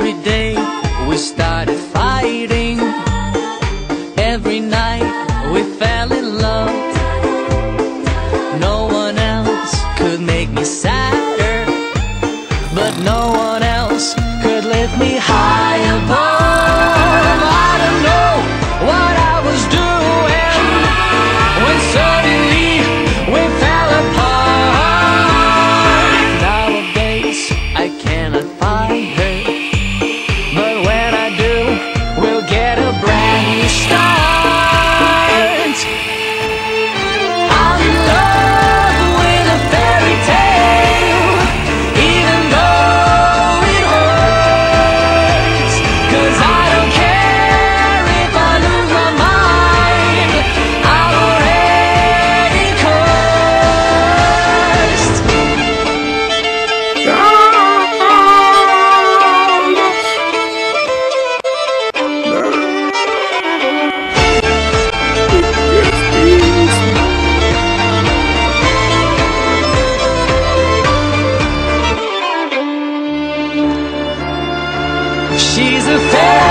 Every day we started fighting. Every night we fell in love. No one else could make me sadder, but no one else could lift me high above. I don't know what I was doing when suddenly we fell apart. Nowadays I cannot find her, but when I do, we'll get a brand new start. I'm in love with a fairy tale, even though it hurts, 'cause I don't care if I lose my mind, I'm already cursed. She's a fairy